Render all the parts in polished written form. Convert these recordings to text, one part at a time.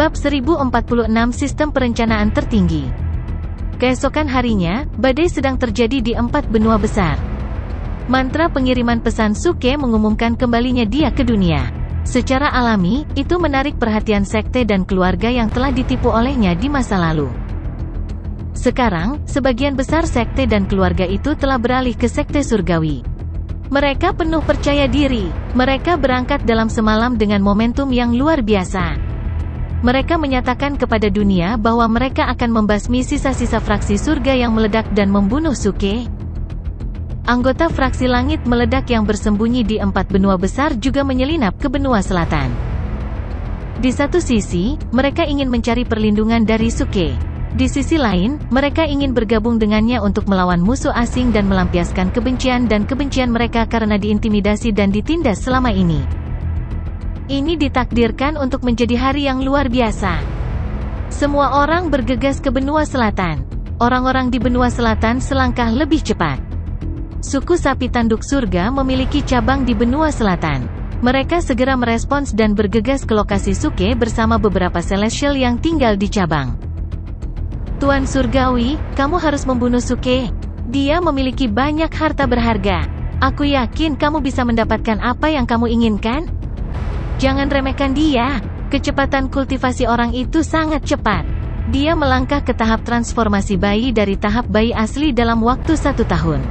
Bab 1046 Sistem Perencanaan Tertinggi. Keesokan harinya, badai sedang terjadi di 4 benua besar. Mantra pengiriman pesan Suke mengumumkan kembalinya dia ke dunia. Secara alami, itu menarik perhatian sekte dan keluarga yang telah ditipu olehnya di masa lalu. Sekarang, sebagian besar sekte dan keluarga itu telah beralih ke sekte surgawi. Mereka penuh percaya diri. Mereka berangkat dalam semalam dengan momentum yang luar biasa. Mereka menyatakan kepada dunia bahwa mereka akan membasmi sisa-sisa fraksi surga yang meledak dan membunuh Suke. Anggota fraksi langit meledak yang bersembunyi di 4 benua besar juga menyelinap ke benua selatan. Di satu sisi, mereka ingin mencari perlindungan dari Suke. Di sisi lain, mereka ingin bergabung dengannya untuk melawan musuh asing dan melampiaskan kebencian mereka karena diintimidasi dan ditindas selama ini. Ini ditakdirkan untuk menjadi hari yang luar biasa. Semua orang bergegas ke benua selatan. Orang-orang di benua selatan selangkah lebih cepat. Suku sapi tanduk surga memiliki cabang di benua selatan. Mereka segera merespons dan bergegas ke lokasi Suke bersama beberapa celestial yang tinggal di cabang. Tuan Surgawi, kamu harus membunuh Suke. Dia memiliki banyak harta berharga. Aku yakin kamu bisa mendapatkan apa yang kamu inginkan. Jangan remehkan dia. Kecepatan kultivasi orang itu sangat cepat. Dia melangkah ke tahap transformasi bayi dari tahap bayi asli dalam waktu 1 tahun.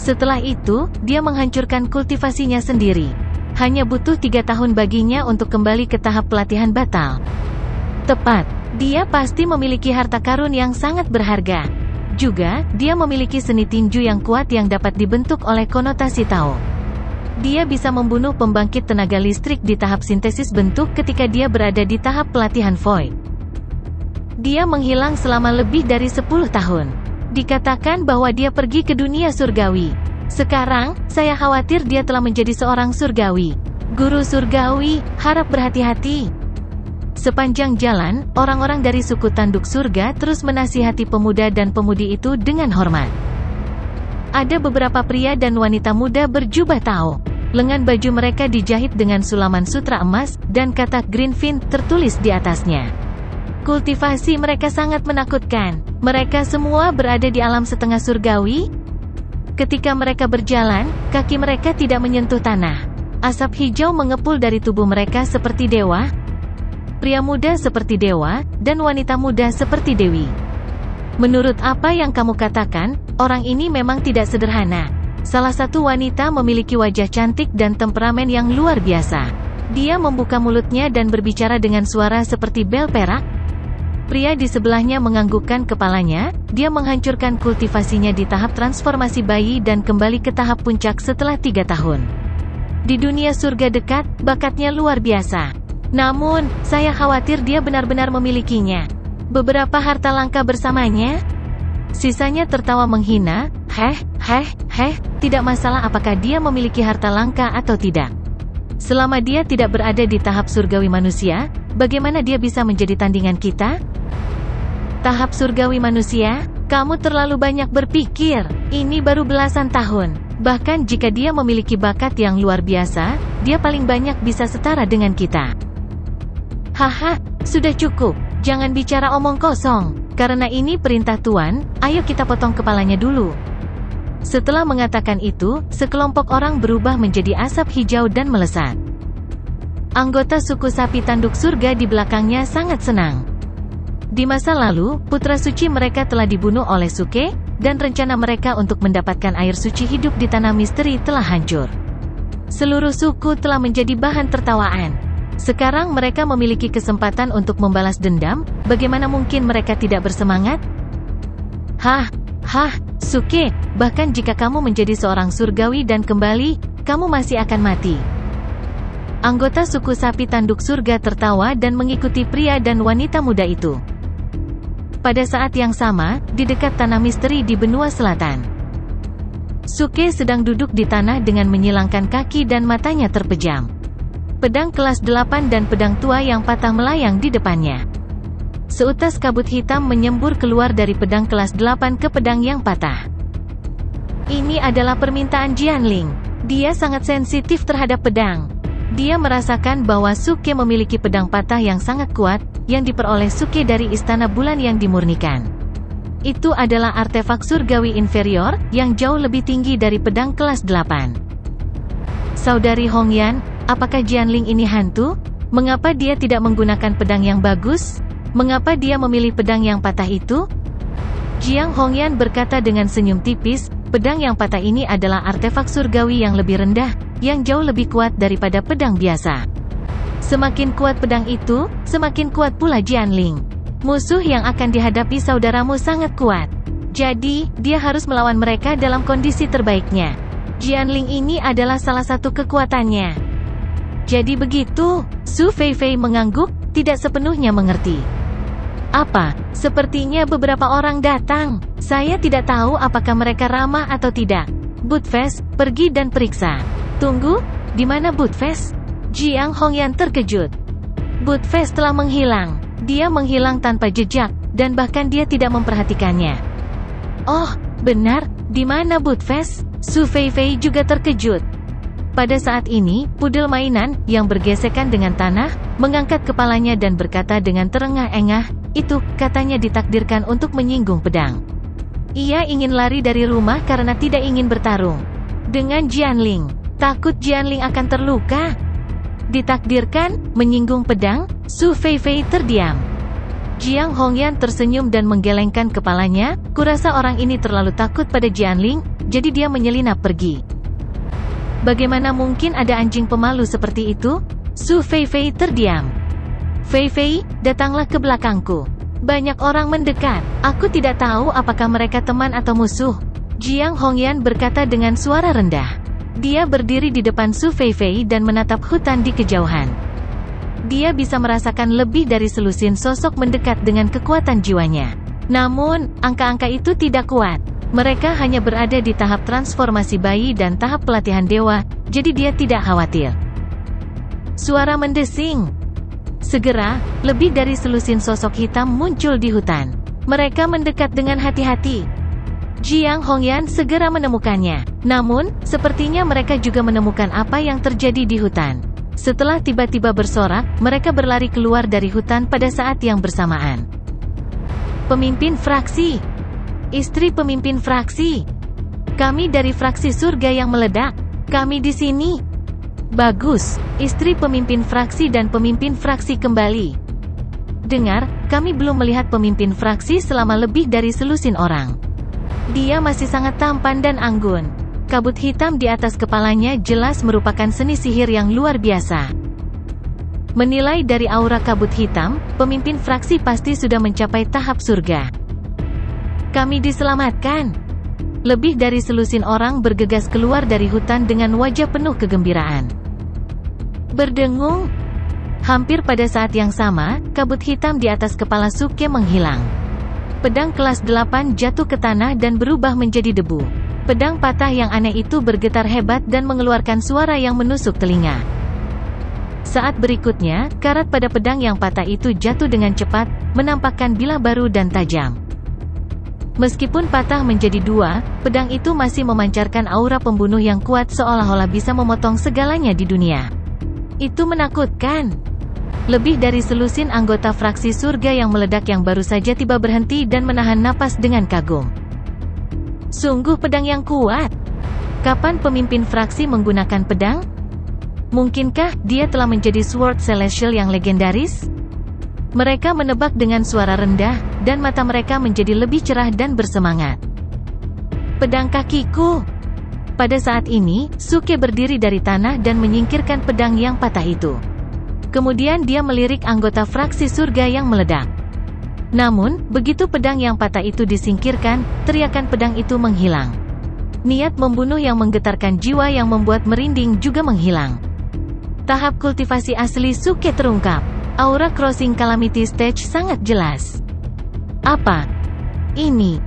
Setelah itu, dia menghancurkan kultivasinya sendiri. Hanya butuh 3 tahun baginya untuk kembali ke tahap pelatihan batal. Tepat. Dia pasti memiliki harta karun yang sangat berharga. Juga, dia memiliki seni tinju yang kuat yang dapat dibentuk oleh konotasi Tao. Dia bisa membunuh pembangkit tenaga listrik di tahap sintesis bentuk ketika dia berada di tahap pelatihan Void. Dia menghilang selama lebih dari 10 tahun. Dikatakan bahwa dia pergi ke dunia surgawi. Sekarang, saya khawatir dia telah menjadi seorang surgawi. Guru surgawi, harap berhati-hati. Sepanjang jalan, orang-orang dari suku tanduk surga terus menasihati pemuda dan pemudi itu dengan hormat. Ada beberapa pria dan wanita muda berjubah Tao. Lengan baju mereka dijahit dengan sulaman sutra emas, dan kata Greenfin tertulis di atasnya. Kultivasi mereka sangat menakutkan. Mereka semua berada di alam setengah surgawi. Ketika mereka berjalan, kaki mereka tidak menyentuh tanah. Asap hijau mengepul dari tubuh mereka seperti dewa. Pria muda seperti dewa, dan wanita muda seperti dewi. Menurut apa yang kamu katakan, orang ini memang tidak sederhana. Salah satu wanita memiliki wajah cantik dan temperamen yang luar biasa. Dia membuka mulutnya dan berbicara dengan suara seperti bel perak. Pria di sebelahnya menganggukkan kepalanya. Dia menghancurkan kultivasinya di tahap transformasi bayi dan kembali ke tahap puncak setelah 3 tahun. Di dunia surga dekat, bakatnya luar biasa. Namun, saya khawatir dia benar-benar memilikinya. Beberapa harta langka bersamanya. Sisanya tertawa menghina. Tidak masalah apakah dia memiliki harta langka atau tidak. Selama dia tidak berada di tahap surgawi manusia, bagaimana dia bisa menjadi tandingan kita? Tahap surgawi manusia? Kamu terlalu banyak berpikir. Ini baru belasan tahun. Bahkan jika dia memiliki bakat yang luar biasa, dia paling banyak bisa setara dengan kita. Haha, sudah cukup. Jangan bicara omong kosong. Karena ini perintah Tuan, ayo kita potong kepalanya dulu. Setelah mengatakan itu, sekelompok orang berubah menjadi asap hijau dan melesat. Anggota suku sapi tanduk surga di belakangnya sangat senang. Di masa lalu, putra suci mereka telah dibunuh oleh Suke, dan rencana mereka untuk mendapatkan air suci hidup di tanah misteri telah hancur. Seluruh suku telah menjadi bahan tertawaan. Sekarang mereka memiliki kesempatan untuk membalas dendam. Bagaimana mungkin mereka tidak bersemangat? Suke, bahkan jika kamu menjadi seorang surgawi dan kembali, kamu masih akan mati. Anggota suku sapi tanduk surga tertawa dan mengikuti pria dan wanita muda itu. Pada saat yang sama, di dekat tanah misteri di benua selatan, Suke sedang duduk di tanah dengan menyilangkan kaki dan matanya terpejam. Pedang kelas 8 dan pedang tua yang patah melayang di depannya. Seutas kabut hitam menyembur keluar dari pedang kelas 8 ke pedang yang patah. Ini adalah permintaan Jianling. Dia sangat sensitif terhadap pedang. Dia merasakan bahwa Suke memiliki pedang patah yang sangat kuat, yang diperoleh Suke dari Istana Bulan yang dimurnikan. Itu adalah artefak surgawi inferior, yang jauh lebih tinggi dari pedang kelas 8. Saudari Hongyan, apakah Jianling ini hantu? Mengapa dia tidak menggunakan pedang yang bagus? Mengapa dia memilih pedang yang patah itu? Jiang Hongyan berkata dengan senyum tipis, pedang yang patah ini adalah artefak surgawi yang lebih rendah, yang jauh lebih kuat daripada pedang biasa. Semakin kuat pedang itu, semakin kuat pula Jianling. Musuh yang akan dihadapi saudaramu sangat kuat. Jadi, dia harus melawan mereka dalam kondisi terbaiknya. Jianling ini adalah salah satu kekuatannya. Jadi begitu, Su Feifei mengangguk, tidak sepenuhnya mengerti. Apa? Sepertinya beberapa orang datang. Saya tidak tahu apakah mereka ramah atau tidak. Budfest, pergi dan periksa. Tunggu, di mana Budfest? Jiang Hongyan terkejut. Budfest telah menghilang. Dia menghilang tanpa jejak, dan bahkan dia tidak memperhatikannya. Oh, benar, di mana Budfest? Su Feifei juga terkejut. Pada saat ini, pudel mainan, yang bergesekan dengan tanah, mengangkat kepalanya dan berkata dengan terengah-engah, itu, katanya ditakdirkan untuk menyinggung pedang. Ia ingin lari dari rumah karena tidak ingin bertarung dengan Jianling. Takut Jianling akan terluka. Ditakdirkan, menyinggung pedang, Su Feifei terdiam. Jiang Hongyan tersenyum dan menggelengkan kepalanya, kurasa orang ini terlalu takut pada Jianling, jadi dia menyelinap pergi. Bagaimana mungkin ada anjing pemalu seperti itu? Su Feifei terdiam. Feifei, datanglah ke belakangku. Banyak orang mendekat, aku tidak tahu apakah mereka teman atau musuh. Jiang Hongyan berkata dengan suara rendah. Dia berdiri di depan Su Feifei dan menatap hutan di kejauhan. Dia bisa merasakan lebih dari selusin sosok mendekat dengan kekuatan jiwanya. Namun, angka-angka itu tidak kuat. Mereka hanya berada di tahap transformasi bayi dan tahap pelatihan dewa, jadi dia tidak khawatir. Suara mendesing. Segera, lebih dari selusin sosok hitam muncul di hutan. Mereka mendekat dengan hati-hati. Jiang Hongyan segera menemukannya. Namun, sepertinya mereka juga menemukan apa yang terjadi di hutan. Setelah tiba-tiba bersorak, mereka berlari keluar dari hutan pada saat yang bersamaan. Pemimpin fraksi. Istri pemimpin fraksi. Kami dari fraksi surga yang meledak. Kami di sini. Bagus, istri pemimpin fraksi dan pemimpin fraksi kembali. Dengar, kami belum melihat pemimpin fraksi selama lebih dari selusin orang. Dia masih sangat tampan dan anggun. Kabut hitam di atas kepalanya jelas merupakan seni sihir yang luar biasa. Menilai dari aura kabut hitam, pemimpin fraksi pasti sudah mencapai tahap surga. Kami diselamatkan. Lebih dari selusin orang bergegas keluar dari hutan dengan wajah penuh kegembiraan. Berdengung. Hampir pada saat yang sama, kabut hitam di atas kepala Suke menghilang. Pedang kelas 8 jatuh ke tanah dan berubah menjadi debu. Pedang patah yang aneh itu bergetar hebat dan mengeluarkan suara yang menusuk telinga. Saat berikutnya, karat pada pedang yang patah itu jatuh dengan cepat, menampakkan bilah baru dan tajam. Meskipun patah menjadi dua, pedang itu masih memancarkan aura pembunuh yang kuat seolah-olah bisa memotong segalanya di dunia. Itu menakutkan. Lebih dari selusin anggota fraksi surga yang meledak yang baru saja tiba berhenti dan menahan napas dengan kagum. Sungguh pedang yang kuat. Kapan pemimpin fraksi menggunakan pedang? Mungkinkah dia telah menjadi Sword Celestial yang legendaris? Mereka menebak dengan suara rendah, dan mata mereka menjadi lebih cerah dan bersemangat. Pedang kakiku. Pada saat ini, Suke berdiri dari tanah dan menyingkirkan pedang yang patah itu. Kemudian dia melirik anggota fraksi surga yang meledak. Namun, begitu pedang yang patah itu disingkirkan, teriakan pedang itu menghilang. Niat membunuh yang menggetarkan jiwa yang membuat merinding juga menghilang. Tahap kultivasi asli Suke terungkap. Aura Crossing Calamity Stage sangat jelas. Apa ini?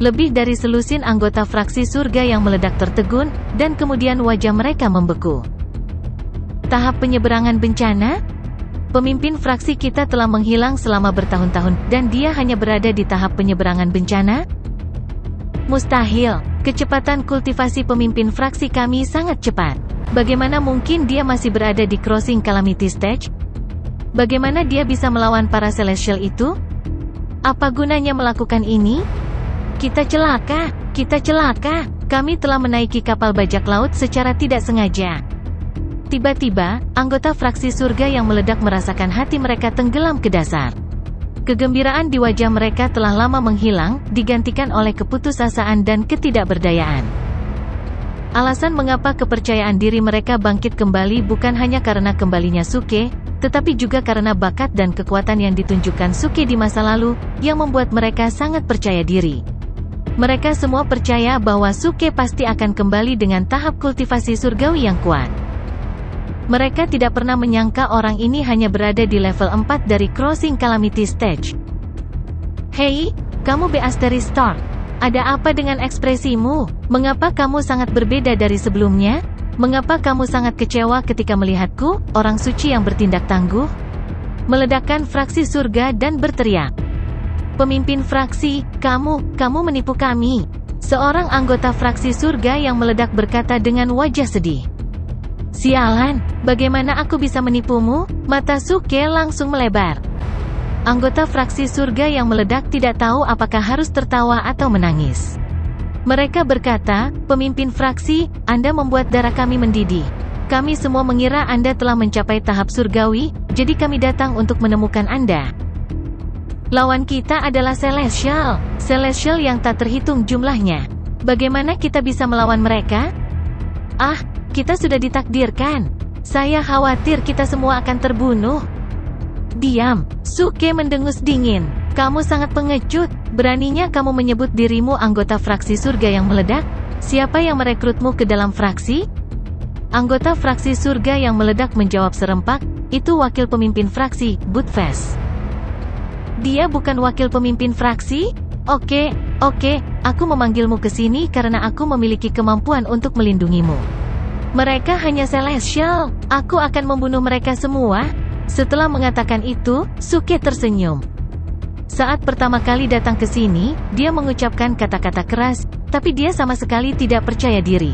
Lebih dari selusin anggota fraksi surga yang meledak tertegun, dan kemudian wajah mereka membeku. Tahap penyeberangan bencana? Pemimpin fraksi kita telah menghilang selama bertahun-tahun, dan dia hanya berada di tahap penyeberangan bencana? Mustahil. Kecepatan kultivasi pemimpin fraksi kami sangat cepat. Bagaimana mungkin dia masih berada di Crossing Calamity Stage? Bagaimana dia bisa melawan para Celestial itu? Apa gunanya melakukan ini? Kita celaka, kita celaka. Kami telah menaiki kapal bajak laut secara tidak sengaja. Tiba-tiba, anggota fraksi surga yang meledak merasakan hati mereka tenggelam ke dasar. Kegembiraan di wajah mereka telah lama menghilang, digantikan oleh keputusasaan dan ketidakberdayaan. Alasan mengapa kepercayaan diri mereka bangkit kembali bukan hanya karena kembalinya Suke, tetapi juga karena bakat dan kekuatan yang ditunjukkan Suke di masa lalu, yang membuat mereka sangat percaya diri. Mereka semua percaya bahwa Suke pasti akan kembali dengan tahap kultivasi surgawi yang kuat. Mereka tidak pernah menyangka orang ini hanya berada di level 4 dari Crossing Calamity Stage. Hei, kamu Beasteris Storm. Ada apa dengan ekspresimu? Mengapa kamu sangat berbeda dari sebelumnya? Mengapa kamu sangat kecewa ketika melihatku, orang suci yang bertindak tangguh? Meledakkan fraksi surga dan berteriak. Pemimpin fraksi, kamu menipu kami. Seorang anggota fraksi surga yang meledak berkata dengan wajah sedih. Sialan, bagaimana aku bisa menipumu? Mata Suke langsung melebar. Anggota fraksi surga yang meledak tidak tahu apakah harus tertawa atau menangis. Mereka berkata, pemimpin fraksi, Anda membuat darah kami mendidih. Kami semua mengira Anda telah mencapai tahap surgawi, jadi kami datang untuk menemukan Anda. Lawan kita adalah Celestial. Celestial yang tak terhitung jumlahnya. Bagaimana kita bisa melawan mereka? Kita sudah ditakdirkan. Saya khawatir kita semua akan terbunuh. Diam, Suke mendengus dingin. Kamu sangat pengecut. Beraninya kamu menyebut dirimu anggota fraksi surga yang meledak? Siapa yang merekrutmu ke dalam fraksi? Anggota fraksi surga yang meledak menjawab serempak, itu wakil pemimpin fraksi, Budfest. Dia bukan wakil pemimpin fraksi? Oke, aku memanggilmu ke sini karena aku memiliki kemampuan untuk melindungimu. Mereka hanya Celestial. Aku akan membunuh mereka semua. Setelah mengatakan itu, Suke tersenyum. Saat pertama kali datang ke sini, dia mengucapkan kata-kata keras, tapi dia sama sekali tidak percaya diri.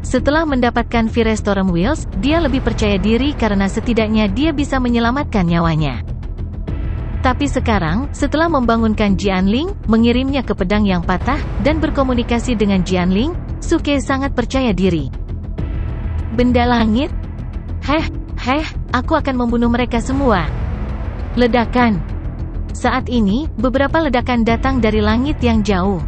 Setelah mendapatkan Firestorm Wheels, dia lebih percaya diri karena setidaknya dia bisa menyelamatkan nyawanya. Tapi sekarang, setelah membangunkan Jianling, mengirimnya ke pedang yang patah, dan berkomunikasi dengan Jianling, Suke sangat percaya diri. Benda langit? Aku akan membunuh mereka semua. Ledakan. Saat ini, beberapa ledakan datang dari langit yang jauh.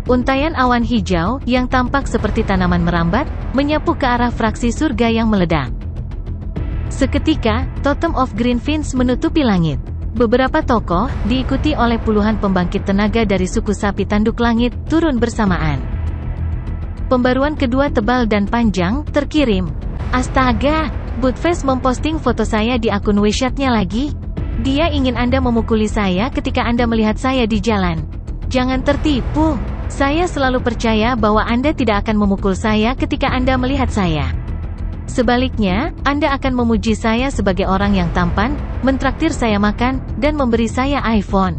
Untaian awan hijau, yang tampak seperti tanaman merambat, menyapu ke arah fraksi surga yang meledak. Seketika, Totem of Green Fins menutupi langit. Beberapa tokoh, diikuti oleh puluhan pembangkit tenaga dari suku sapi tanduk langit, turun bersamaan. Pembaruan kedua tebal dan panjang, terkirim. Astaga, Budfest memposting foto saya di akun WeChat-nya lagi. Dia ingin Anda memukuli saya ketika Anda melihat saya di jalan. Jangan tertipu. Saya selalu percaya bahwa Anda tidak akan memukul saya ketika Anda melihat saya. Sebaliknya, Anda akan memuji saya sebagai orang yang tampan, mentraktir saya makan, dan memberi saya iPhone.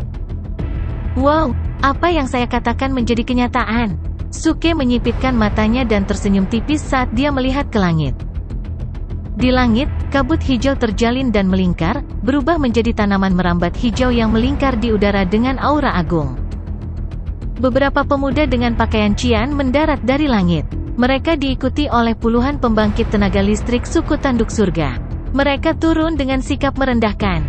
Wow, apa yang saya katakan menjadi kenyataan. Suke menyipitkan matanya dan tersenyum tipis saat dia melihat ke langit. Di langit, kabut hijau terjalin dan melingkar, berubah menjadi tanaman merambat hijau yang melingkar di udara dengan aura agung. Beberapa pemuda dengan pakaian cian mendarat dari langit. Mereka diikuti oleh puluhan pembangkit tenaga listrik suku tanduk surga. Mereka turun dengan sikap merendahkan.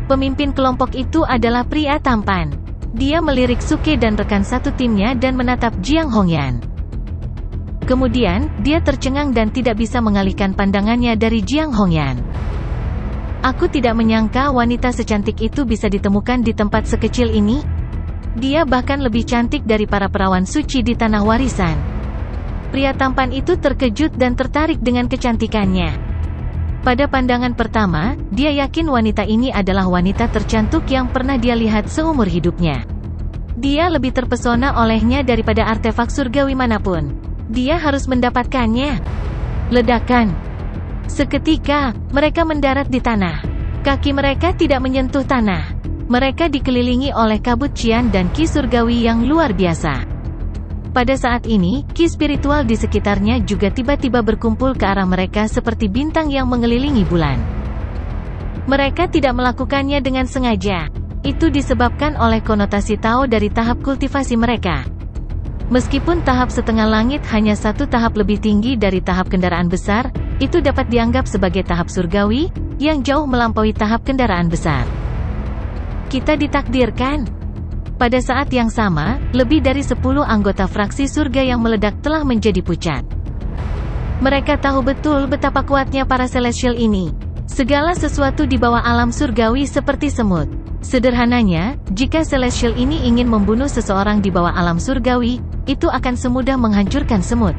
Pemimpin kelompok itu adalah pria tampan. Dia melirik Suke dan rekan satu timnya dan menatap Jiang Hongyan. Kemudian, dia tercengang dan tidak bisa mengalihkan pandangannya dari Jiang Hongyan. Aku tidak menyangka wanita secantik itu bisa ditemukan di tempat sekecil ini. Dia bahkan lebih cantik dari para perawan suci di tanah warisan. Pria tampan itu terkejut dan tertarik dengan kecantikannya. Pada pandangan pertama, dia yakin wanita ini adalah wanita tercantik yang pernah dia lihat seumur hidupnya. Dia lebih terpesona olehnya daripada artefak surgawi manapun. Dia harus mendapatkannya. Ledakan. Seketika, mereka mendarat di tanah. Kaki mereka tidak menyentuh tanah. Mereka dikelilingi oleh kabut cian dan ki surgawi yang luar biasa. Pada saat ini, ki spiritual di sekitarnya juga tiba-tiba berkumpul ke arah mereka seperti bintang yang mengelilingi bulan. Mereka tidak melakukannya dengan sengaja. Itu disebabkan oleh konotasi Tao dari tahap kultivasi mereka. Meskipun tahap setengah langit hanya satu tahap lebih tinggi dari tahap kendaraan besar, itu dapat dianggap sebagai tahap surgawi, yang jauh melampaui tahap kendaraan besar. Kita ditakdirkan. Pada saat yang sama, lebih dari 10 anggota fraksi surga yang meledak telah menjadi pucat. Mereka tahu betul betapa kuatnya para Celestial ini. Segala sesuatu di bawah alam surgawi seperti semut. Sederhananya, jika Celestial ini ingin membunuh seseorang di bawah alam surgawi, itu akan semudah menghancurkan semut.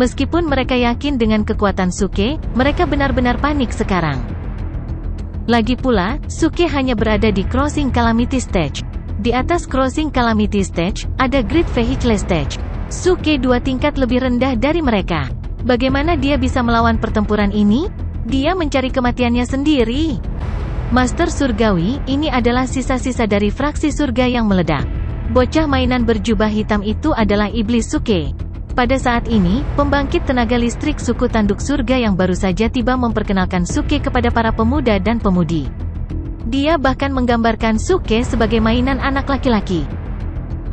Meskipun mereka yakin dengan kekuatan Suke, mereka benar-benar panik sekarang. Lagi pula, Suke hanya berada di Crossing Calamity Stage. Di atas Crossing Calamity Stage, ada Great Vehicle Stage. Suke 2 tingkat lebih rendah dari mereka. Bagaimana dia bisa melawan pertempuran ini? Dia mencari kematiannya sendiri. Master Surgawi, ini adalah sisa-sisa dari fraksi surga yang meledak. Bocah mainan berjubah hitam itu adalah Iblis Suke. Pada saat ini, pembangkit tenaga listrik suku tanduk surga yang baru saja tiba memperkenalkan Suke kepada para pemuda dan pemudi. Dia bahkan menggambarkan Suke sebagai mainan anak laki-laki.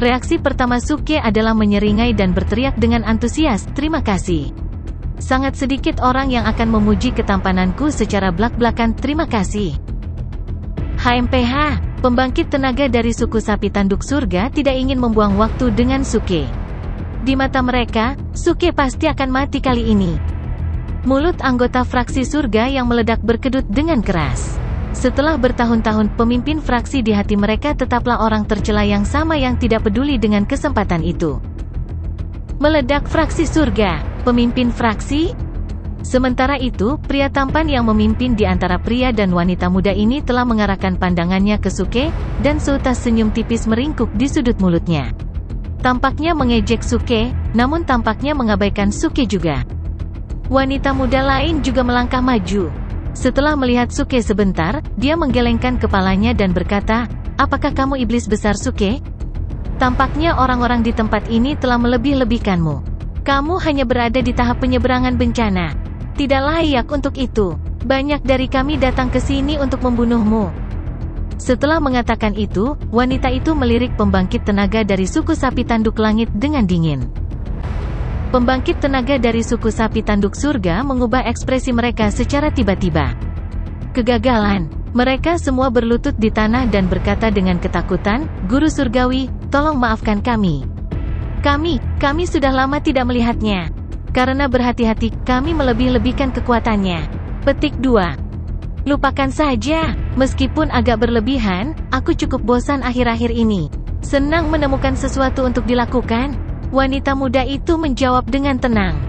Reaksi pertama Suke adalah menyeringai dan berteriak dengan antusias, "Terima kasih." Sangat sedikit orang yang akan memuji ketampananku secara blak-blakan, "Terima kasih." HMPH, pembangkit tenaga dari suku sapi tanduk surga tidak ingin membuang waktu dengan Suke. Di mata mereka, Suke pasti akan mati kali ini. Mulut anggota fraksi surga yang meledak berkedut dengan keras. Setelah bertahun-tahun pemimpin fraksi di hati mereka tetaplah orang tercela yang sama yang tidak peduli dengan kesempatan itu. Meledak fraksi surga, pemimpin fraksi? Sementara itu, pria tampan yang memimpin di antara pria dan wanita muda ini telah mengarahkan pandangannya ke Suke, dan seutas senyum tipis meringkuk di sudut mulutnya. Tampaknya mengejek Suke, namun tampaknya mengabaikan Suke juga. Wanita muda lain juga melangkah maju. Setelah melihat Suke sebentar, dia menggelengkan kepalanya dan berkata, "Apakah kamu iblis besar Suke? Tampaknya orang-orang di tempat ini telah melebih-lebihkanmu. Kamu hanya berada di tahap penyeberangan bencana. Tidak layak untuk itu. Banyak dari kami datang ke sini untuk membunuhmu." Setelah mengatakan itu, wanita itu melirik pembangkit tenaga dari suku sapi tanduk langit dengan dingin. Pembangkit tenaga dari suku sapi tanduk surga mengubah ekspresi mereka secara tiba-tiba. Kegagalan. Mereka semua berlutut di tanah dan berkata dengan ketakutan, "Guru Surgawi, tolong maafkan kami. Kami sudah lama tidak melihatnya. Karena berhati-hati, kami melebih-lebihkan kekuatannya." Petik 2. Lupakan saja. Meskipun agak berlebihan, aku cukup bosan akhir-akhir ini. Senang menemukan sesuatu untuk dilakukan. Wanita muda itu menjawab dengan tenang.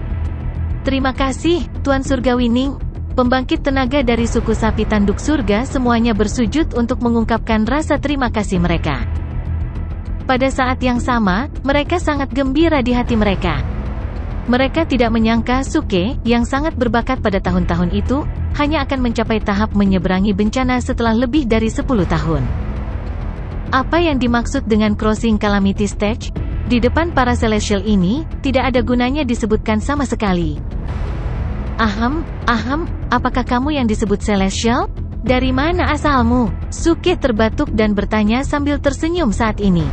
"Terima kasih, Tuan Surgawining." Pembangkit tenaga dari suku sapi tanduk surga semuanya bersujud untuk mengungkapkan rasa terima kasih mereka. Pada saat yang sama, mereka sangat gembira di hati mereka. Mereka tidak menyangka Suke, yang sangat berbakat pada tahun-tahun itu, hanya akan mencapai tahap menyeberangi bencana setelah lebih dari 10 tahun. Apa yang dimaksud dengan Crossing Calamity Stage? Di depan para Celestial ini, tidak ada gunanya disebutkan sama sekali. Aham, apakah kamu yang disebut Celestial? Dari mana asalmu? Suke terbatuk dan bertanya sambil tersenyum saat ini.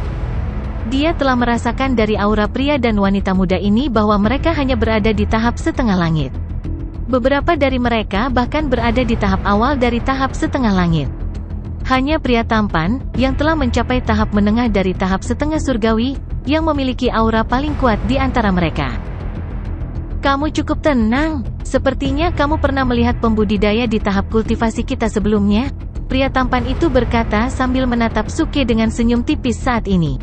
Dia telah merasakan dari aura pria dan wanita muda ini bahwa mereka hanya berada di tahap setengah langit. Beberapa dari mereka bahkan berada di tahap awal dari tahap setengah langit. Hanya pria tampan, yang telah mencapai tahap menengah dari tahap setengah surgawi, yang memiliki aura paling kuat di antara mereka. Kamu cukup tenang. Sepertinya kamu pernah melihat pembudidaya di tahap kultivasi kita sebelumnya. Pria tampan itu berkata sambil menatap Suke dengan senyum tipis saat ini.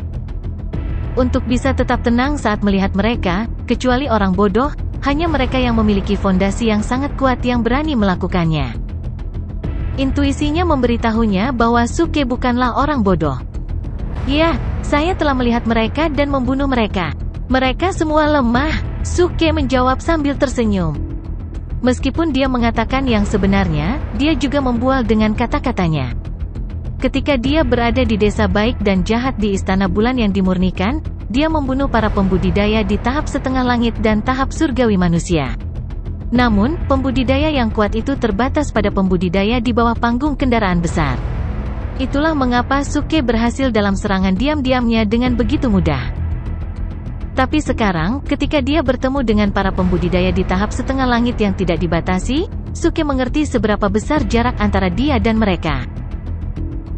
Untuk bisa tetap tenang saat melihat mereka, kecuali orang bodoh, hanya mereka yang memiliki fondasi yang sangat kuat yang berani melakukannya. Intuisinya memberitahunya bahwa Suke bukanlah orang bodoh. "Ya, saya telah melihat mereka dan membunuh mereka. Mereka semua lemah," Suke menjawab sambil tersenyum. Meskipun dia mengatakan yang sebenarnya, dia juga membual dengan kata-katanya. Ketika dia berada di desa baik dan jahat di istana bulan yang dimurnikan, dia membunuh para pembudidaya di tahap setengah langit dan tahap surgawi manusia. Namun, pembudidaya yang kuat itu terbatas pada pembudidaya di bawah panggung kendaraan besar. Itulah mengapa Suke berhasil dalam serangan diam-diamnya dengan begitu mudah. Tapi sekarang, ketika dia bertemu dengan para pembudidaya di tahap setengah langit yang tidak dibatasi, Suke mengerti seberapa besar jarak antara dia dan mereka.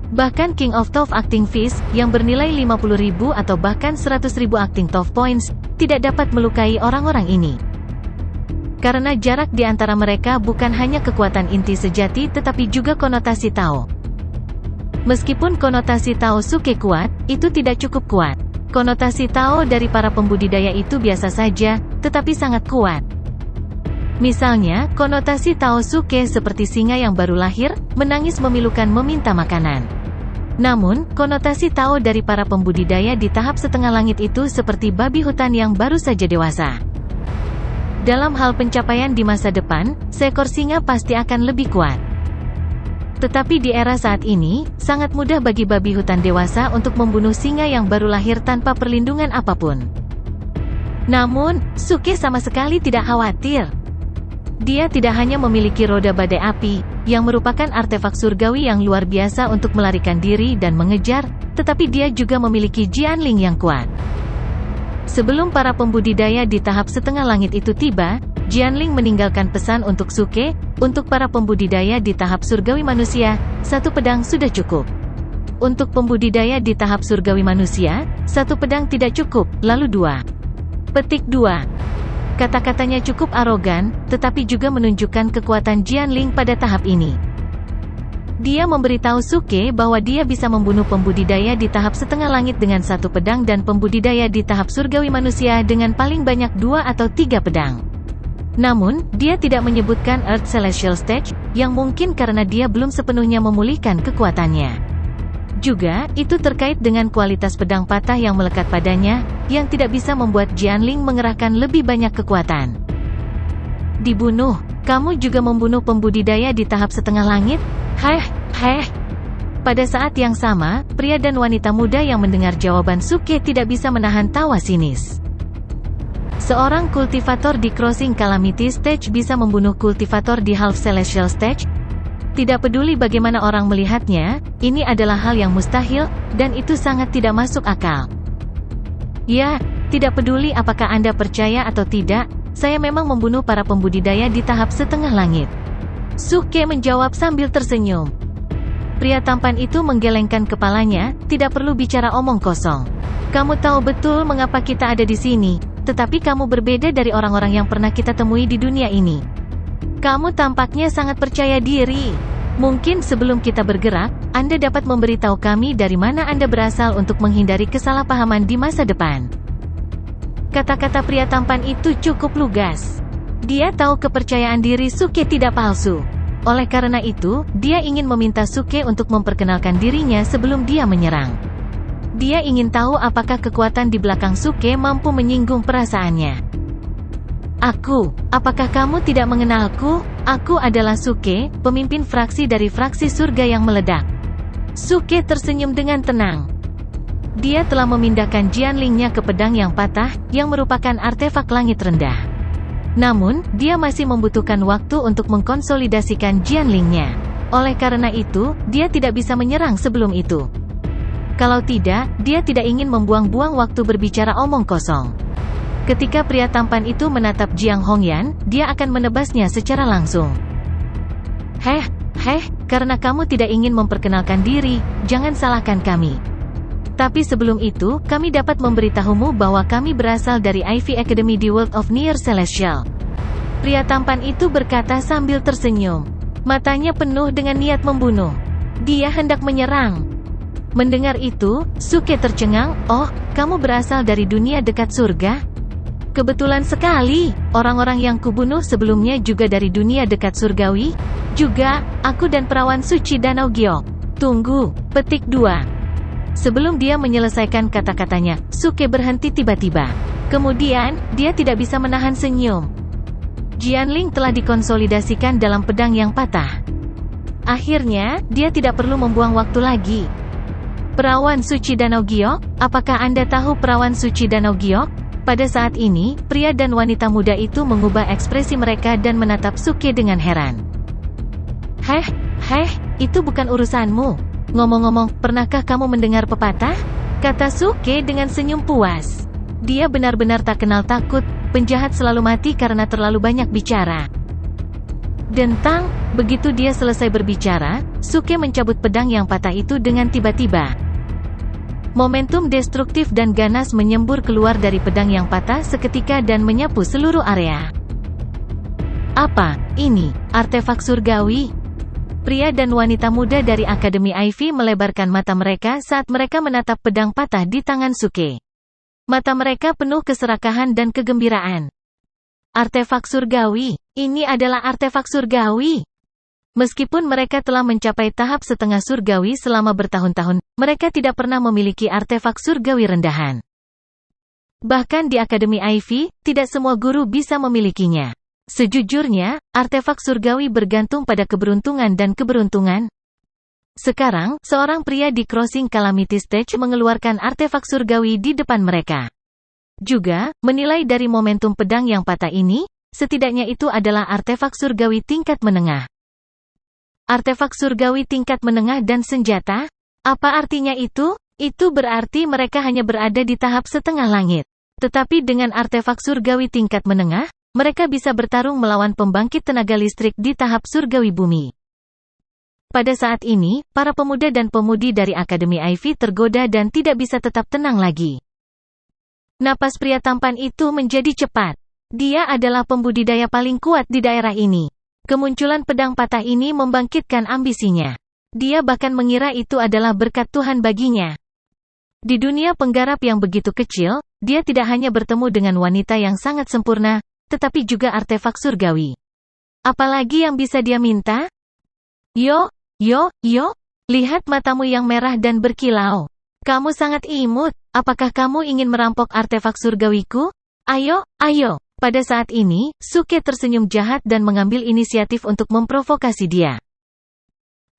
Bahkan King of Top Acting Fish, yang bernilai 50.000 atau bahkan 100.000 Acting Top Points, tidak dapat melukai orang-orang ini. Karena jarak di antara mereka bukan hanya kekuatan inti sejati tetapi juga konotasi Tao. Meskipun konotasi Tao Suke kuat, itu tidak cukup kuat. Konotasi Tao dari para pembudidaya itu biasa saja, tetapi sangat kuat. Misalnya, konotasi Tao Suke seperti singa yang baru lahir, menangis memilukan meminta makanan. Namun, konotasi Tao dari para pembudidaya di tahap setengah langit itu seperti babi hutan yang baru saja dewasa. Dalam hal pencapaian di masa depan, seekor singa pasti akan lebih kuat. Tetapi di era saat ini, sangat mudah bagi babi hutan dewasa untuk membunuh singa yang baru lahir tanpa perlindungan apapun. Namun, Suke sama sekali tidak khawatir. Dia tidak hanya memiliki roda badai api, yang merupakan artefak surgawi yang luar biasa untuk melarikan diri dan mengejar, tetapi dia juga memiliki Jianling yang kuat. Sebelum para pembudidaya di tahap setengah langit itu tiba, Jianling meninggalkan pesan untuk Suke, untuk para pembudidaya di tahap surgawi manusia, 1 pedang sudah cukup. Untuk pembudidaya di tahap surgawi manusia, 1 pedang tidak cukup, lalu 2. Petik 2. Kata-katanya cukup arogan, tetapi juga menunjukkan kekuatan Jianling pada tahap ini. Dia memberitahu Suke bahwa dia bisa membunuh pembudidaya di tahap setengah langit dengan 1 pedang dan pembudidaya di tahap surgawi manusia dengan paling banyak 2 atau 3 pedang. Namun, dia tidak menyebutkan Earth Celestial Stage, yang mungkin karena dia belum sepenuhnya memulihkan kekuatannya. Juga, itu terkait dengan kualitas pedang patah yang melekat padanya, yang tidak bisa membuat Jianling mengerahkan lebih banyak kekuatan. Dibunuh, kamu juga membunuh pembudidaya di tahap setengah langit? Heh. Pada saat yang sama, pria dan wanita muda yang mendengar jawaban Suke tidak bisa menahan tawa sinis. Seorang kultivator di Crossing Calamity Stage bisa membunuh kultivator di Half Celestial Stage? Tidak peduli bagaimana orang melihatnya, ini adalah hal yang mustahil, dan itu sangat tidak masuk akal. Ya, tidak peduli apakah Anda percaya atau tidak, saya memang membunuh para pembudidaya di tahap setengah langit. Suke menjawab sambil tersenyum. Pria tampan itu menggelengkan kepalanya, tidak perlu bicara omong kosong. Kamu tahu betul mengapa kita ada di sini. Tetapi kamu berbeda dari orang-orang yang pernah kita temui di dunia ini. Kamu tampaknya sangat percaya diri. Mungkin sebelum kita bergerak, Anda dapat memberitahu kami dari mana Anda berasal untuk menghindari kesalahpahaman di masa depan. Kata-kata pria tampan itu cukup lugas. Dia tahu kepercayaan diri Suke tidak palsu. Oleh karena itu, dia ingin meminta Suke untuk memperkenalkan dirinya sebelum dia menyerang. Dia ingin tahu apakah kekuatan di belakang Suke mampu menyinggung perasaannya. Apakah kamu tidak mengenalku? Aku adalah Suke, pemimpin fraksi dari fraksi surga yang meledak. Suke tersenyum dengan tenang. Dia telah memindahkan Jianlingnya ke pedang yang patah, yang merupakan artefak langit rendah. Namun, dia masih membutuhkan waktu untuk mengkonsolidasikan Jianlingnya. Oleh karena itu, dia tidak bisa menyerang sebelum itu. Kalau tidak, dia tidak ingin membuang-buang waktu berbicara omong kosong. Ketika pria tampan itu menatap Jiang Hongyan, dia akan menebasnya secara langsung. Karena kamu tidak ingin memperkenalkan diri, jangan salahkan kami. Tapi sebelum itu, kami dapat memberitahumu bahwa kami berasal dari Ivy Academy di World of Near Celestial. Pria tampan itu berkata sambil tersenyum. Matanya penuh dengan niat membunuh. Dia hendak menyerang. Mendengar itu, Suke tercengang. Oh, kamu berasal dari dunia dekat surga? Kebetulan sekali, orang-orang yang kubunuh sebelumnya juga dari dunia dekat surgawi. Juga, aku dan perawan suci Danau Giok. Tunggu, petik 2. Sebelum dia menyelesaikan kata-katanya, Suke berhenti tiba-tiba. Kemudian, dia tidak bisa menahan senyum. Jianling telah dikonsolidasikan dalam pedang yang patah. Akhirnya, dia tidak perlu membuang waktu lagi. Perawan suci Danau Giok, apakah Anda tahu perawan suci Danau Giok? Pada saat ini, pria dan wanita muda itu mengubah ekspresi mereka dan menatap Suke dengan heran. Heh, itu bukan urusanmu. Ngomong-ngomong, pernahkah kamu mendengar pepatah? Kata Suke dengan senyum puas. Dia benar-benar tak kenal takut, penjahat selalu mati karena terlalu banyak bicara. Dentang, begitu dia selesai berbicara, Suke mencabut pedang yang patah itu dengan tiba-tiba. Momentum destruktif dan ganas menyembur keluar dari pedang yang patah seketika dan menyapu seluruh area. Apa ini? Artefak surgawi? Pria dan wanita muda dari Akademi Ivy melebarkan mata mereka saat mereka menatap pedang patah di tangan Suke. Mata mereka penuh keserakahan dan kegembiraan. Artefak surgawi. Ini adalah artefak surgawi. Meskipun mereka telah mencapai tahap setengah surgawi selama bertahun-tahun, mereka tidak pernah memiliki artefak surgawi rendahan. Bahkan di Akademi Ivy, tidak semua guru bisa memilikinya. Sejujurnya, artefak surgawi bergantung pada keberuntungan dan keberuntungan. Sekarang, seorang pria di Crossing Calamity Stage mengeluarkan artefak surgawi di depan mereka. Juga, menilai dari momentum pedang yang patah ini, setidaknya itu adalah artefak surgawi tingkat menengah. Artefak surgawi tingkat menengah dan senjata? Apa artinya itu? Itu berarti mereka hanya berada di tahap setengah langit. Tetapi dengan artefak surgawi tingkat menengah, mereka bisa bertarung melawan pembangkit tenaga listrik di tahap surgawi bumi. Pada saat ini, para pemuda dan pemudi dari Akademi Ivy tergoda dan tidak bisa tetap tenang lagi. Napas pria tampan itu menjadi cepat. Dia adalah pembudidaya paling kuat di daerah ini. Kemunculan pedang patah ini membangkitkan ambisinya. Dia bahkan mengira itu adalah berkat Tuhan baginya. Di dunia penggarap yang begitu kecil, dia tidak hanya bertemu dengan wanita yang sangat sempurna, tetapi juga artefak surgawi. Apalagi yang bisa dia minta? Yo, lihat matamu yang merah dan berkilau. Kamu sangat imut. Apakah kamu ingin merampok artefak surgawiku? Ayo. Pada saat ini, Suke tersenyum jahat dan mengambil inisiatif untuk memprovokasi dia.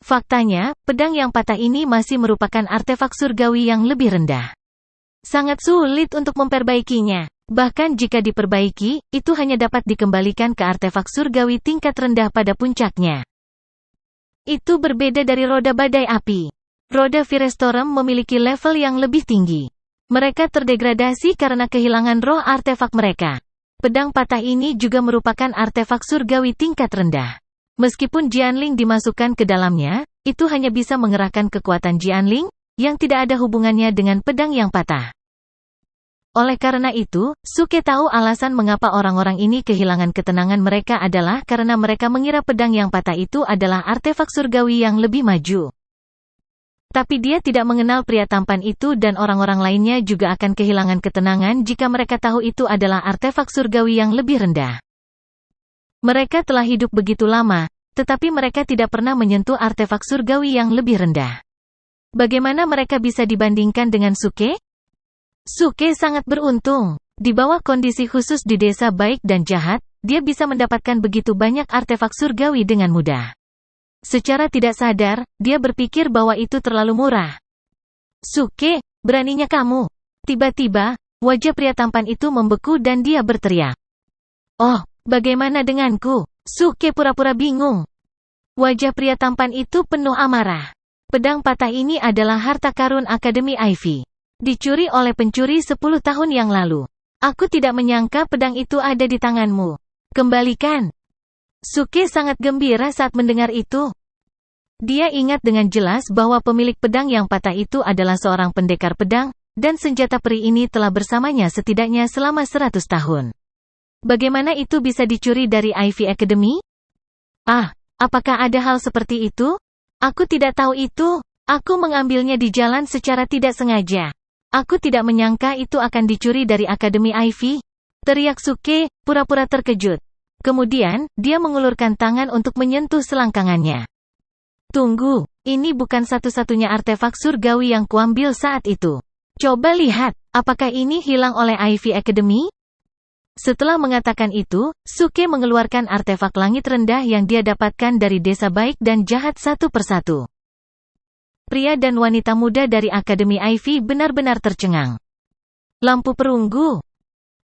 Faktanya, pedang yang patah ini masih merupakan artefak surgawi yang lebih rendah. Sangat sulit untuk memperbaikinya. Bahkan jika diperbaiki, itu hanya dapat dikembalikan ke artefak surgawi tingkat rendah pada puncaknya. Itu berbeda dari roda badai api. Roda Firestorm memiliki level yang lebih tinggi. Mereka terdegradasi karena kehilangan roh artefak mereka. Pedang patah ini juga merupakan artefak surgawi tingkat rendah. Meskipun Jianling dimasukkan ke dalamnya, itu hanya bisa mengerahkan kekuatan Jianling, yang tidak ada hubungannya dengan pedang yang patah. Oleh karena itu, Suke tahu alasan mengapa orang-orang ini kehilangan ketenangan mereka adalah karena mereka mengira pedang yang patah itu adalah artefak surgawi yang lebih maju. Tapi dia tidak mengenal pria tampan itu dan orang-orang lainnya juga akan kehilangan ketenangan jika mereka tahu itu adalah artefak surgawi yang lebih rendah. Mereka telah hidup begitu lama, tetapi mereka tidak pernah menyentuh artefak surgawi yang lebih rendah. Bagaimana mereka bisa dibandingkan dengan Suke? Suke sangat beruntung. Di bawah kondisi khusus di desa baik dan jahat, dia bisa mendapatkan begitu banyak artefak surgawi dengan mudah. Secara tidak sadar, dia berpikir bahwa itu terlalu murah. Suke, beraninya kamu. Tiba-tiba, wajah pria tampan itu membeku dan dia berteriak. Oh, bagaimana denganku? Suke pura-pura bingung. Wajah pria tampan itu penuh amarah. Pedang patah ini adalah harta karun Akademi Ivy. Dicuri oleh pencuri 10 tahun yang lalu. Aku tidak menyangka pedang itu ada di tanganmu. Kembalikan. Suke sangat gembira saat mendengar itu. Dia ingat dengan jelas bahwa pemilik pedang yang patah itu adalah seorang pendekar pedang, dan senjata peri ini telah bersamanya setidaknya selama 100 tahun. Bagaimana itu bisa dicuri dari Ivy Academy? Apakah ada hal seperti itu? Aku tidak tahu itu. Aku mengambilnya di jalan secara tidak sengaja. Aku tidak menyangka itu akan dicuri dari Akademi Ivy. Teriak Suke, pura-pura terkejut. Kemudian, dia mengulurkan tangan untuk menyentuh selangkangannya. Tunggu, ini bukan satu-satunya artefak surgawi yang kuambil saat itu. Coba lihat, apakah ini hilang oleh Ivy Academy? Setelah mengatakan itu, Suke mengeluarkan artefak langit rendah yang dia dapatkan dari desa baik dan jahat satu persatu. Pria dan wanita muda dari Akademi Ivy benar-benar tercengang. Lampu perunggu,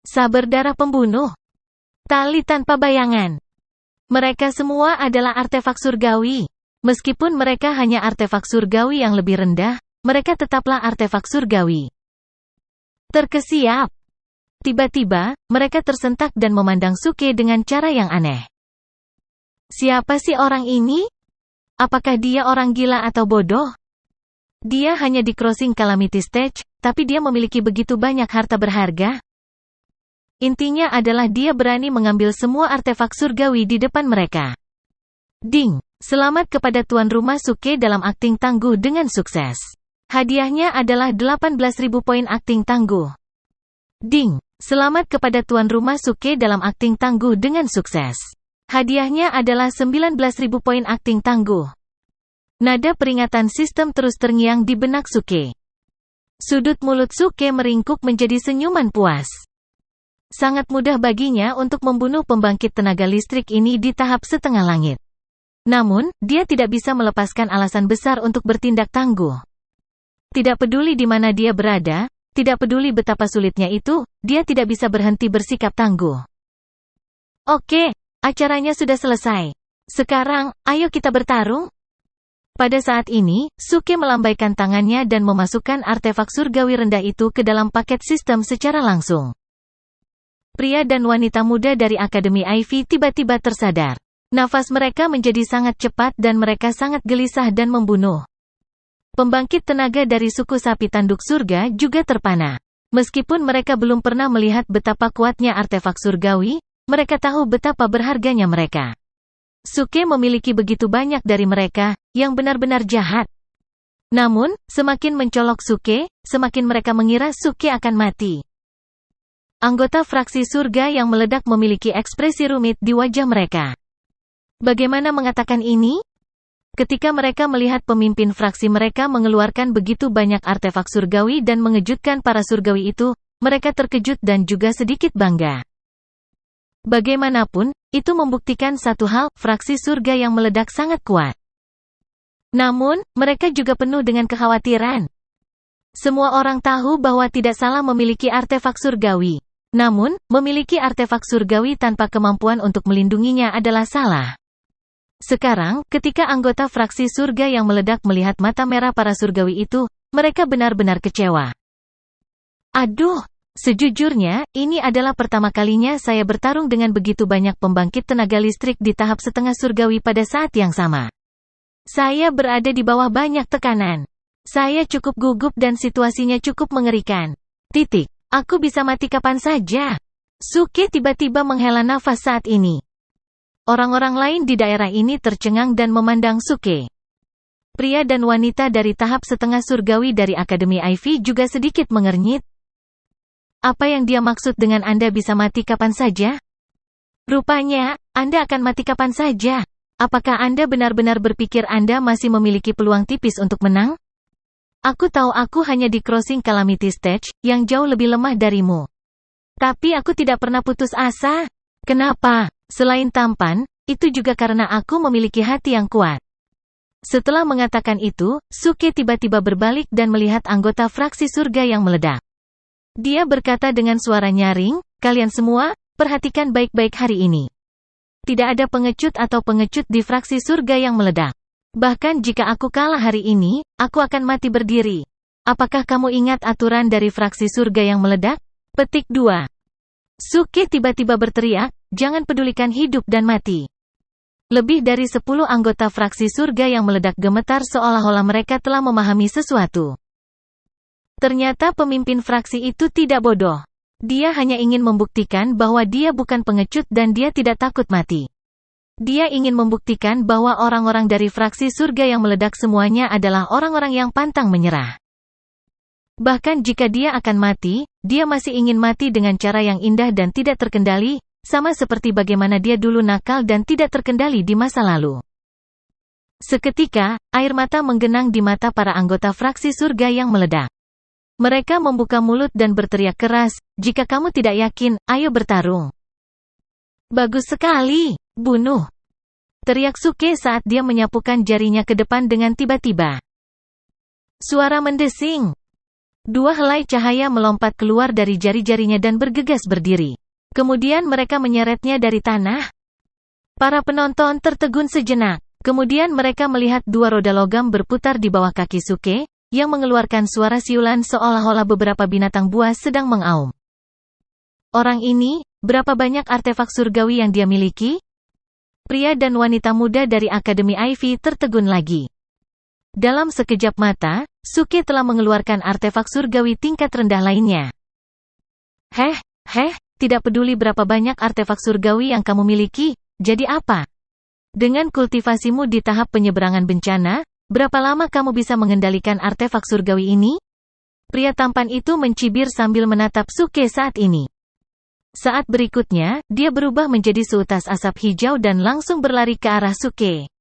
saber darah pembunuh, tali tanpa bayangan. Mereka semua adalah artefak surgawi. Meskipun mereka hanya artefak surgawi yang lebih rendah, mereka tetaplah artefak surgawi. Terkesiap. Tiba-tiba, mereka tersentak dan memandang Suke dengan cara yang aneh. Siapa sih orang ini? Apakah dia orang gila atau bodoh? Dia hanya di Crossing Calamity Stage, tapi dia memiliki begitu banyak harta berharga. Intinya adalah dia berani mengambil semua artefak surgawi di depan mereka. Ding! Selamat kepada tuan rumah Suke dalam akting tangguh dengan sukses. Hadiahnya adalah 18.000 poin akting tangguh. Ding! Selamat kepada tuan rumah Suke dalam akting tangguh dengan sukses. Hadiahnya adalah 19.000 poin akting tangguh. Nada peringatan sistem terus terngiang di benak Suke. Sudut mulut Suke meringkuk menjadi senyuman puas. Sangat mudah baginya untuk membunuh pembangkit tenaga listrik ini di tahap setengah langit. Namun, dia tidak bisa melepaskan alasan besar untuk bertindak tangguh. Tidak peduli di mana dia berada, tidak peduli betapa sulitnya itu, dia tidak bisa berhenti bersikap tangguh. Oke, acaranya sudah selesai. Sekarang, ayo kita bertarung. Pada saat ini, Suke melambaikan tangannya dan memasukkan artefak surgawi rendah itu ke dalam paket sistem secara langsung. Pria dan wanita muda dari Akademi Ivy tiba-tiba tersadar. Nafas mereka menjadi sangat cepat dan mereka sangat gelisah dan membunuh. Pembangkit tenaga dari suku sapi tanduk surga juga terpana. Meskipun mereka belum pernah melihat betapa kuatnya artefak surgawi, mereka tahu betapa berharganya mereka. Suke memiliki begitu banyak dari mereka, yang benar-benar jahat. Namun, semakin mencolok Suke, semakin mereka mengira Suke akan mati. Anggota fraksi surga yang meledak memiliki ekspresi rumit di wajah mereka. Bagaimana mengatakan ini? Ketika mereka melihat pemimpin fraksi mereka mengeluarkan begitu banyak artefak surgawi dan mengejutkan para surgawi itu, mereka terkejut dan juga sedikit bangga. Bagaimanapun, itu membuktikan satu hal, fraksi surga yang meledak sangat kuat. Namun, mereka juga penuh dengan kekhawatiran. Semua orang tahu bahwa tidak salah memiliki artefak surgawi. Namun, memiliki artefak surgawi tanpa kemampuan untuk melindunginya adalah salah. Sekarang, ketika anggota fraksi surga yang meledak melihat mata merah para surgawi itu, mereka benar-benar kecewa. Aduh, sejujurnya, ini adalah pertama kalinya saya bertarung dengan begitu banyak pembangkit tenaga listrik di tahap setengah surgawi pada saat yang sama. Saya berada di bawah banyak tekanan. Saya cukup gugup dan situasinya cukup mengerikan. Aku bisa mati kapan saja. Suke tiba-tiba menghela nafas saat ini. Orang-orang lain di daerah ini tercengang dan memandang Suke. Pria dan wanita dari tahap setengah surgawi dari Akademi Ivy juga sedikit mengernyit. Apa yang dia maksud dengan Anda bisa mati kapan saja? Rupanya, Anda akan mati kapan saja. Apakah Anda benar-benar berpikir Anda masih memiliki peluang tipis untuk menang? Aku tahu aku hanya di Crossing Calamity Stage, yang jauh lebih lemah darimu. Tapi aku tidak pernah putus asa. Kenapa? Selain tampan, itu juga karena aku memiliki hati yang kuat. Setelah mengatakan itu, Suke tiba-tiba berbalik dan melihat anggota fraksi surga yang meledak. Dia berkata dengan suara nyaring, kalian semua, perhatikan baik-baik hari ini. Tidak ada pengecut atau pengecut di fraksi surga yang meledak. Bahkan jika aku kalah hari ini, aku akan mati berdiri. Apakah kamu ingat aturan dari fraksi surga yang meledak? Petik 2. Suke tiba-tiba berteriak, jangan pedulikan hidup dan mati. Lebih dari 10 anggota fraksi surga yang meledak gemetar seolah-olah mereka telah memahami sesuatu. Ternyata pemimpin fraksi itu tidak bodoh. Dia hanya ingin membuktikan bahwa dia bukan pengecut dan dia tidak takut mati. Dia ingin membuktikan bahwa orang-orang dari fraksi surga yang meledak semuanya adalah orang-orang yang pantang menyerah. Bahkan jika dia akan mati, dia masih ingin mati dengan cara yang indah dan tidak terkendali, sama seperti bagaimana dia dulu nakal dan tidak terkendali di masa lalu. Seketika, air mata menggenang di mata para anggota fraksi surga yang meledak. Mereka membuka mulut dan berteriak keras, "Jika kamu tidak yakin, ayo bertarung." "Bagus sekali, bunuh!" teriak Suke saat dia menyapukan jarinya ke depan dengan tiba-tiba. Suara mendesing. Dua helai cahaya melompat keluar dari jari-jarinya dan bergegas berdiri. Kemudian mereka menyeretnya dari tanah. Para penonton tertegun sejenak. Kemudian mereka melihat dua roda logam berputar di bawah kaki Suke, yang mengeluarkan suara siulan seolah-olah beberapa binatang buas sedang mengaum. Orang ini, berapa banyak artefak surgawi yang dia miliki? Pria dan wanita muda dari Akademi Ivy tertegun lagi. Dalam sekejap mata, Suke telah mengeluarkan artefak surgawi tingkat rendah lainnya. Tidak peduli berapa banyak artefak surgawi yang kamu miliki, jadi apa? Dengan kultivasimu di tahap penyeberangan bencana, berapa lama kamu bisa mengendalikan artefak surgawi ini? Pria tampan itu mencibir sambil menatap Suke saat ini. Saat berikutnya, dia berubah menjadi seutas asap hijau dan langsung berlari ke arah Suke.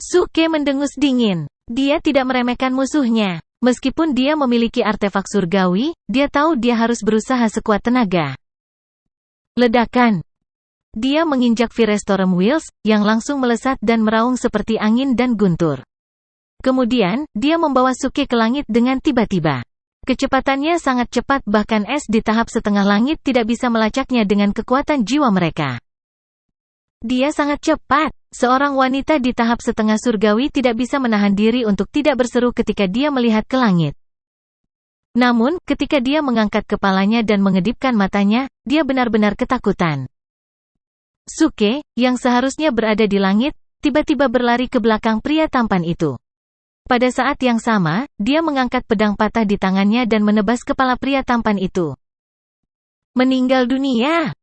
Suke mendengus dingin. Dia tidak meremehkan musuhnya. Meskipun dia memiliki artefak surgawi, dia tahu dia harus berusaha sekuat tenaga. Ledakan. Dia menginjak Firestorm Wheels, yang langsung melesat dan meraung seperti angin dan guntur. Kemudian, dia membawa Suke ke langit dengan tiba-tiba. Kecepatannya sangat cepat, bahkan es di tahap setengah langit tidak bisa melacaknya dengan kekuatan jiwa mereka. Dia sangat cepat. Seorang wanita di tahap setengah surgawi tidak bisa menahan diri untuk tidak berseru ketika dia melihat ke langit. Namun, ketika dia mengangkat kepalanya dan mengedipkan matanya, dia benar-benar ketakutan. Suke, yang seharusnya berada di langit, tiba-tiba berlari ke belakang pria tampan itu. Pada saat yang sama, dia mengangkat pedang patah di tangannya dan menebas kepala pria tampan itu. Meninggal dunia!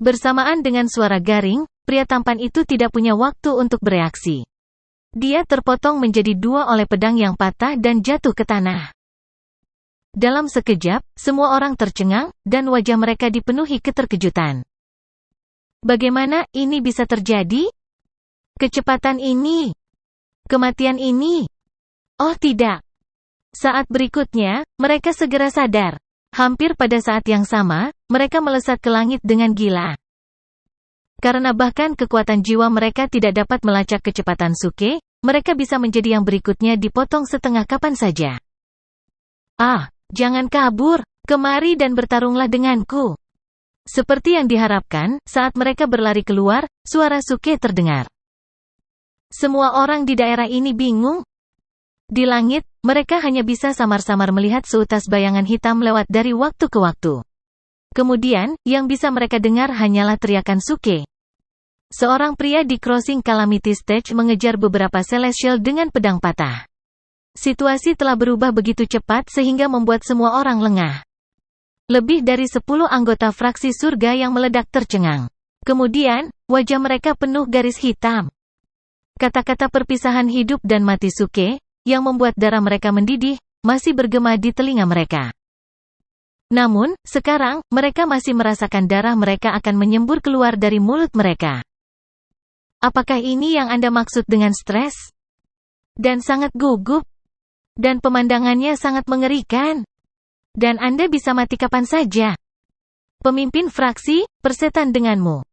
Bersamaan dengan suara garing, pria tampan itu tidak punya waktu untuk bereaksi. Dia terpotong menjadi dua oleh pedang yang patah dan jatuh ke tanah. Dalam sekejap, semua orang tercengang, dan wajah mereka dipenuhi keterkejutan. Bagaimana ini bisa terjadi? Kecepatan ini? Kematian ini? Oh tidak! Saat berikutnya, mereka segera sadar. Hampir pada saat yang sama, mereka melesat ke langit dengan gila. Karena bahkan kekuatan jiwa mereka tidak dapat melacak kecepatan Suke, mereka bisa menjadi yang berikutnya dipotong setengah kapan saja. Jangan kabur, kemari dan bertarunglah denganku. Seperti yang diharapkan, saat mereka berlari keluar, suara Suke terdengar. Semua orang di daerah ini bingung. Di langit, mereka hanya bisa samar-samar melihat seutas bayangan hitam lewat dari waktu ke waktu. Kemudian, yang bisa mereka dengar hanyalah teriakan Suke. Seorang pria di Crossing Calamity Stage mengejar beberapa Celestial dengan pedang patah. Situasi telah berubah begitu cepat sehingga membuat semua orang lengah. Lebih dari 10 anggota fraksi surga yang meledak tercengang. Kemudian, wajah mereka penuh garis hitam. Kata-kata perpisahan hidup dan mati Suke, yang membuat darah mereka mendidih, masih bergema di telinga mereka. Namun, sekarang, mereka masih merasakan darah mereka akan menyembur keluar dari mulut mereka. Apakah ini yang Anda maksud dengan stres? Dan sangat gugup? Dan pemandangannya sangat mengerikan? Dan Anda bisa mati kapan saja? Pemimpin fraksi, persetan denganmu.